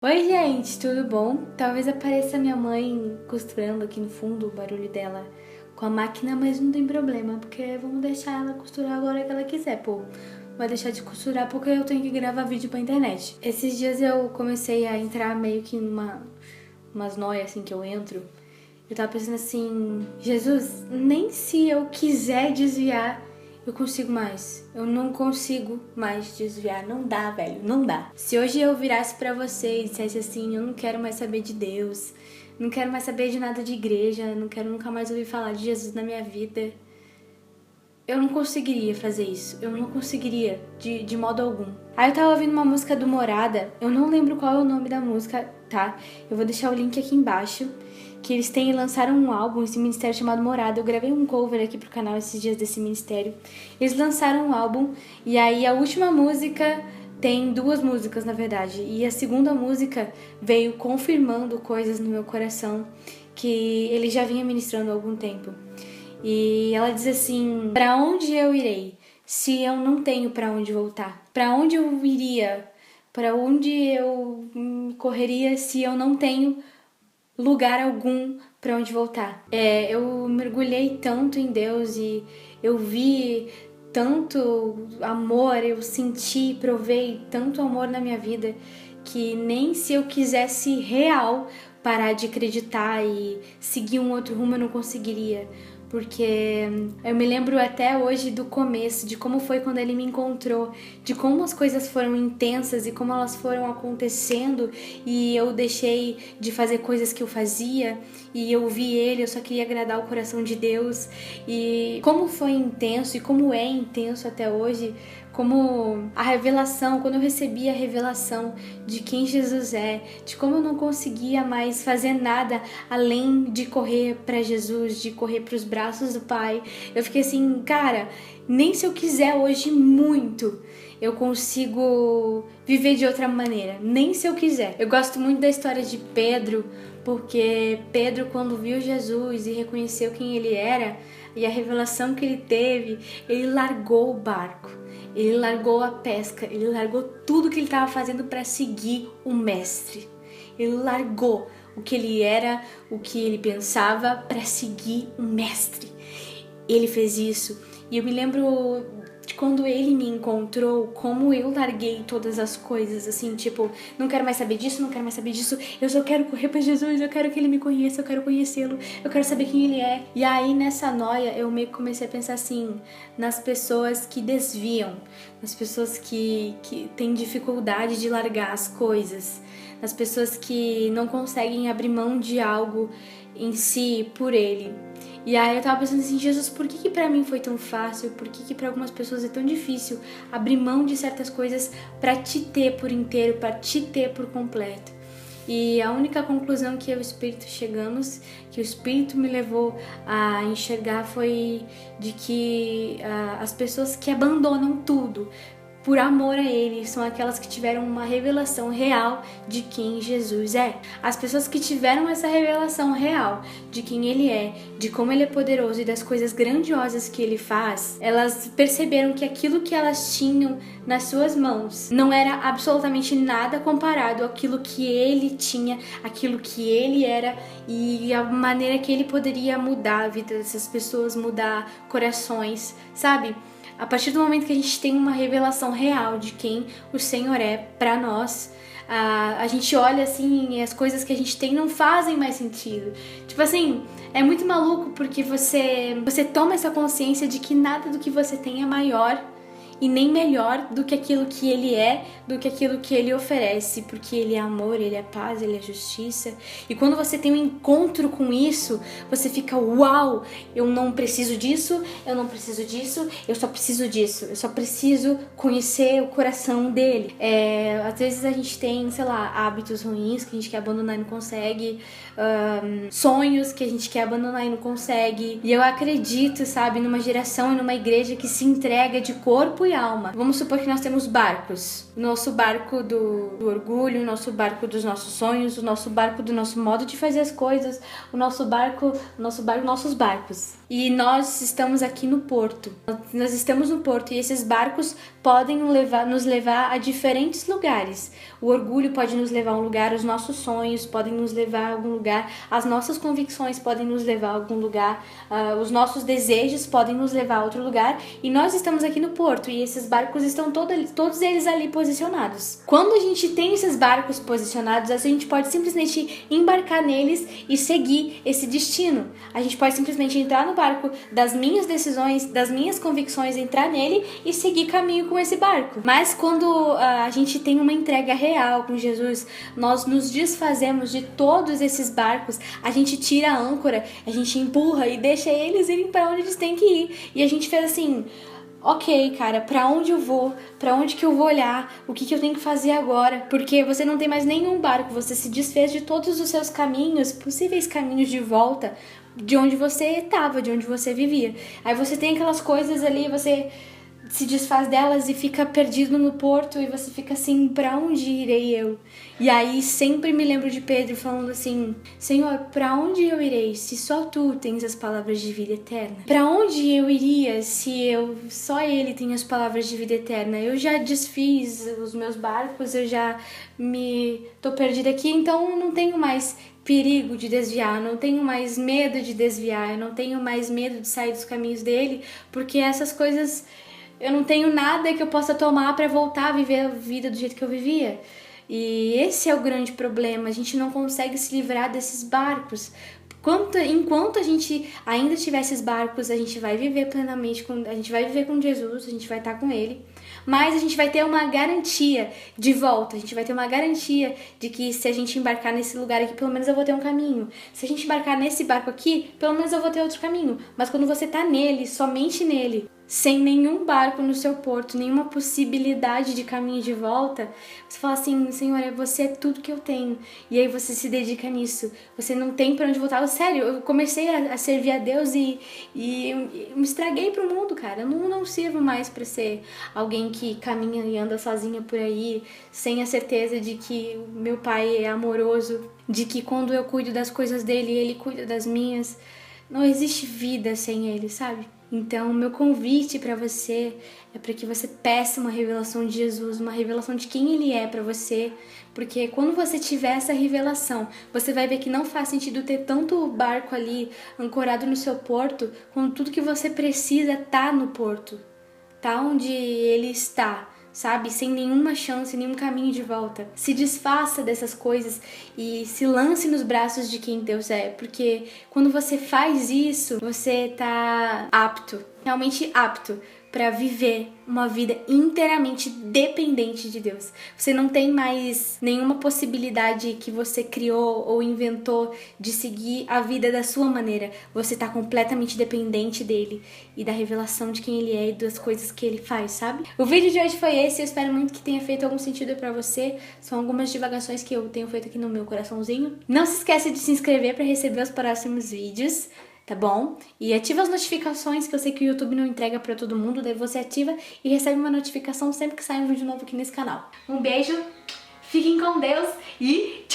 Oi, gente, tudo bom? Talvez apareça minha mãe costurando aqui no fundo, o barulho dela com a máquina, mas não tem problema, porque vamos deixar ela costurar a hora que ela quiser, pô. Vai deixar de costurar porque eu tenho que gravar vídeo pra internet. Esses dias eu comecei a entrar meio que umas noias assim que eu entro. Eu tava pensando assim, Jesus, nem se eu quiser desviar, eu consigo mais. Eu não consigo mais desviar. Não dá, velho. Não dá. Se hoje eu virasse pra você e dissesse assim, eu não quero mais saber de Deus, não quero mais saber de nada de igreja, não quero nunca mais ouvir falar de Jesus na minha vida, eu não conseguiria fazer isso. Eu não conseguiria, de modo algum. Aí eu tava ouvindo uma música do Morada, eu não lembro qual é o nome da música, tá? Eu vou deixar o link aqui embaixo. Que eles lançaram um álbum, esse ministério chamado Morada. Eu gravei um cover aqui pro canal esses dias desse ministério. Eles lançaram um álbum e aí a última música tem duas músicas, na verdade. E a segunda música veio confirmando coisas no meu coração que ele já vinha ministrando há algum tempo. E ela diz assim: pra onde eu irei se eu não tenho pra onde voltar? Pra onde eu iria? Pra onde eu correria se eu não tenho lugar algum para onde voltar? Eu mergulhei tanto em Deus e eu vi tanto amor, eu senti, provei tanto amor na minha vida que nem se eu quisesse real parar de acreditar e seguir um outro rumo eu não conseguiria. Porque eu me lembro até hoje do começo, de como foi quando ele me encontrou, de como as coisas foram intensas e como elas foram acontecendo e eu deixei de fazer coisas que eu fazia e eu vi ele, eu só queria agradar o coração de Deus. E como foi intenso e como é intenso até hoje, como a revelação, quando eu recebi a revelação de quem Jesus é, de como eu não conseguia mais fazer nada além de correr para Jesus, de correr para os braços do Pai, eu fiquei assim, cara, nem se eu quiser hoje muito, eu consigo viver de outra maneira, nem se eu quiser. Eu gosto muito da história de Pedro, porque Pedro, quando viu Jesus e reconheceu quem ele era e a revelação que ele teve, ele largou o barco. Ele largou a pesca, ele largou tudo que ele estava fazendo para seguir o mestre. Ele largou o que ele era, o que ele pensava para seguir o mestre. Ele fez isso. E eu me lembro de quando ele me encontrou, como eu larguei todas as coisas, assim, tipo, não quero mais saber disso, não quero mais saber disso, eu só quero correr pra Jesus, eu quero que ele me conheça, eu quero conhecê-lo, eu quero saber quem ele é. E aí, nessa noia, eu meio que comecei a pensar assim, nas pessoas que desviam, nas pessoas que têm dificuldade de largar as coisas, nas pessoas que não conseguem abrir mão de algo em si por ele. E aí eu tava pensando assim, Jesus, por que pra mim foi tão fácil? Por que pra algumas pessoas é tão difícil abrir mão de certas coisas pra te ter por inteiro, pra te ter por completo? E a única conclusão que eu e o Espírito chegamos, que o Espírito me levou a enxergar foi de que as pessoas que abandonam tudo por amor a Ele são aquelas que tiveram uma revelação real de quem Jesus é. As pessoas que tiveram essa revelação real de quem Ele é, de como Ele é poderoso e das coisas grandiosas que Ele faz, elas perceberam que aquilo que elas tinham nas suas mãos não era absolutamente nada comparado àquilo que Ele tinha, aquilo que Ele era e a maneira que Ele poderia mudar a vida dessas pessoas, mudar corações, sabe? A partir do momento que a gente tem uma revelação real de quem o Senhor é pra nós, a gente olha assim e as coisas que a gente tem não fazem mais sentido. Tipo assim, é muito maluco porque você toma essa consciência de que nada do que você tem é maior e nem melhor do que aquilo que Ele é, do que aquilo que Ele oferece, porque Ele é amor, Ele é paz, Ele é justiça. E quando você tem um encontro com isso, você fica, uau, eu não preciso disso, eu não preciso disso, eu só preciso disso, eu só preciso conhecer o coração dele. Às vezes a gente tem, sei lá, hábitos ruins que a gente quer abandonar e não consegue, sonhos que a gente quer abandonar e não consegue. E eu acredito, sabe, numa geração e numa igreja que se entrega de corpo e alma. Vamos supor que nós temos barcos. O nosso barco do orgulho, o nosso barco dos nossos sonhos, o nosso barco do nosso modo de fazer as coisas, nossos barcos. e nós estamos aqui no porto. Nós estamos no porto e esses barcos podem nos levar a diferentes lugares. O orgulho pode nos levar a um lugar, os nossos sonhos podem nos levar a algum lugar, as nossas convicções podem nos levar a algum lugar, os nossos desejos podem nos levar a outro lugar, e nós estamos aqui no porto e esses barcos estão todos eles ali posicionados. Quando a gente tem esses barcos posicionados, a gente pode simplesmente embarcar neles e seguir esse destino. A gente pode simplesmente entrar no barco das minhas decisões, das minhas convicções, entrar nele e seguir caminho com esse barco. Mas quando a gente tem uma entrega real com Jesus, nós nos desfazemos de todos esses barcos, a gente tira a âncora, a gente empurra e deixa eles irem para onde eles têm que ir. E a gente fez assim: ok, cara, pra onde eu vou? Pra onde que eu vou olhar? O que eu tenho que fazer agora? Porque você não tem mais nenhum barco, você se desfez de todos os seus caminhos, possíveis caminhos de volta de onde você estava, de onde você vivia. Aí você tem aquelas coisas ali, você se desfaz delas e fica perdido no porto e você fica assim: pra onde irei eu? E aí sempre me lembro de Pedro falando assim: Senhor, pra onde eu irei se só tu tens as palavras de vida eterna? Pra onde eu iria se só ele tem as palavras de vida eterna? Eu já desfiz os meus barcos, eu já tô perdida aqui, então eu não tenho mais perigo de desviar, não tenho mais medo de desviar, eu não tenho mais medo de sair dos caminhos dele, porque essas coisas, eu não tenho nada que eu possa tomar para voltar a viver a vida do jeito que eu vivia. E esse é o grande problema, a gente não consegue se livrar desses barcos. Enquanto a gente ainda tiver esses barcos, a gente vai viver plenamente, a gente vai viver com Jesus, a gente vai estar com Ele, mas a gente vai ter uma garantia de volta, a gente vai ter uma garantia de que se a gente embarcar nesse lugar aqui, pelo menos eu vou ter um caminho. Se a gente embarcar nesse barco aqui, pelo menos eu vou ter outro caminho. Mas quando você tá nele, somente nele, sem nenhum barco no seu porto, nenhuma possibilidade de caminho de volta, você fala assim: Senhor, você é tudo que eu tenho. E aí você se dedica nisso. Você não tem pra onde voltar. Sério, eu comecei a servir a Deus e me estraguei pro mundo, cara. Eu não sirvo mais pra ser alguém que caminha e anda sozinha por aí, sem a certeza de que o meu pai é amoroso, de que quando eu cuido das coisas dele, ele cuida das minhas. Não existe vida sem ele, sabe? Então, o meu convite para você é para que você peça uma revelação de Jesus, uma revelação de quem Ele é para você, porque quando você tiver essa revelação, você vai ver que não faz sentido ter tanto barco ali ancorado no seu porto, quando tudo que você precisa tá no porto, tá onde Ele está, sabe? Sem nenhuma chance, nenhum caminho de volta. Se desfaça dessas coisas e se lance nos braços de quem Deus é, porque quando você faz isso, você tá apto, realmente apto para viver uma vida inteiramente dependente de Deus. Você não tem mais nenhuma possibilidade que você criou ou inventou de seguir a vida da sua maneira. Você tá completamente dependente dele e da revelação de quem ele é e das coisas que ele faz, sabe? O vídeo de hoje foi esse, eu espero muito que tenha feito algum sentido pra você. São algumas divagações que eu tenho feito aqui no meu coraçãozinho. Não se esqueça de se inscrever para receber os próximos vídeos, tá bom? E ativa as notificações, que eu sei que o YouTube não entrega pra todo mundo, daí você ativa e recebe uma notificação sempre que sai um vídeo novo aqui nesse canal. Um beijo, fiquem com Deus e